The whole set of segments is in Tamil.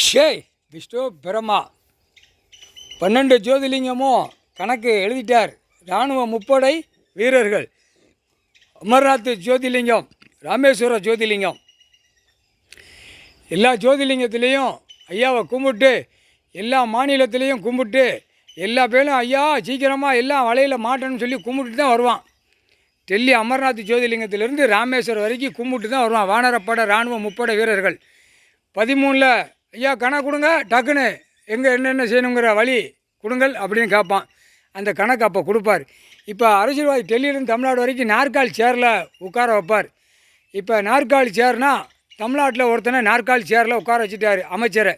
ஷேய் விஷ்ணு பிரம்மா 12 ஜோதிலிங்கமும் கணக்கு எழுதிட்டார். இராணுவ முப்படை வீரர்கள், அமர்நாத் ஜோதிலிங்கம், ராமேஸ்வர ஜோதிலிங்கம், எல்லா ஜோதிலிங்கத்துலேயும் ஐயாவை கும்பிட்டு, எல்லா மாநிலத்திலையும் கும்பிட்டு, எல்லா பேரும் ஐயா சீக்கிரமாக எல்லாம் வலையில் மாட்டணும்னு சொல்லி கும்பிட்டு தான் வருவான். டெல்லி அமர்நாத் ஜோதிலிங்கத்திலேருந்து ராமேஸ்வரம் வரைக்கும் கும்பிட்டு தான் வருவான். வானரப்படை இராணுவ முப்படை வீரர்கள் 13ல் ஐயா கணக்கு கொடுங்க, டக்குன்னு எங்கே என்னென்ன செய்யணுங்கிற வழி கொடுங்கள் அப்படின்னு கேட்பான். அந்த கணக்கு அப்போ கொடுப்பார். இப்போ அரசியல்வாதி டெல்லியிலேருந்து தமிழ்நாடு வரைக்கும் நாற்காலி சேரில் உட்கார வைப்பார். இப்போ நாற்காலி சேர்னா தமிழ்நாட்டில் ஒருத்தனை நாற்காலி சேரில் உட்கார வச்சுட்டார். அமைச்சரை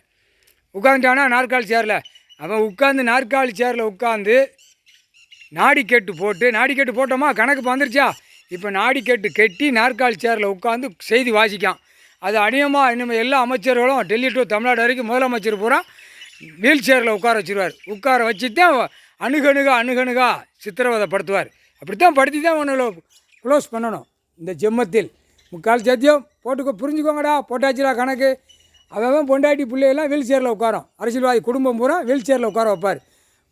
உட்காந்துட்டானா நாற்காலி சேரில், அவன் உட்காந்து நாற்காலி சேரில் உட்காந்து நாடிக்கேட்டு போட்டு, நாடிக்கேட்டு போட்டோமா கணக்கு வந்துருச்சா, இப்போ நாடிக்கேட்டு கட்டி நாற்காலி சேரில் உட்காந்து செய்தி வாசிக்கான். அது அநியமாக இனிமேல் எல்லா அமைச்சர்களும் டெல்லி டு தமிழ்நாடு வரைக்கும் முதலமைச்சர் பூரா வீல் சேரில் உட்கார வச்சுருவார். உட்கார வச்சு தான் அணுகணுகா சித்திரவதைப்படுத்துவார். அப்படித்தான் படுத்தி தான் ஒன்று க்ளோஸ் பண்ணணும். இந்த ஜெம்மத்தில் முக்கால் சத்தியம் போட்டுக்கோ, புரிஞ்சுக்கோங்கடா, போட்டாச்சுடா கணக்கு. அவன் பொண்டாட்டி பிள்ளையெல்லாம் வீல் சேரில் உட்காரோம். அரசியல்வாதி குடும்பம் பூரா வீல் சேரில் உட்கார வைப்பார்.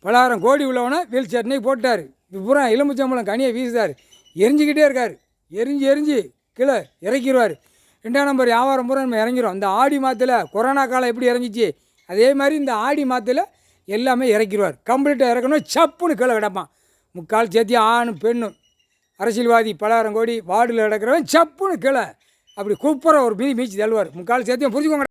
10,000 கோடி உள்ளவனை வீல் சேர் இன்னைக்கு போட்டார். இப்போ பூரா எலும்புச்சம்பளம் கனியை வீசுதார். எரிஞ்சிக்கிட்டே இருக்கார். எரிஞ்சு கீழே இறக்கிடுவார். 2ஆம் நம்பர் வியாபாரம் பூரா நம்ம இறங்கிடும். இந்த ஆடி மாதத்தில் கொரோனா காலம் எப்படி இறங்கிச்சு, அதே மாதிரி இந்த ஆடி மாதத்தில் எல்லாமே இறக்கிடுவார். கம்ப்ளீட்டாக இறக்கணும், சப்புன்னு கீழே கிடப்பான். முக்கால் சேர்த்தி ஆணும் பெண்ணும் அரசியல்வாதி 10,000 கோடி வார்டில் கிடக்கிறவன் சப்புன்னு கீழே அப்படி கூப்பிட்ற ஒரு மீச்சு தள்ளுவார். முக்கால் சேர்த்தியும் புரிஞ்சுக்கோங்க.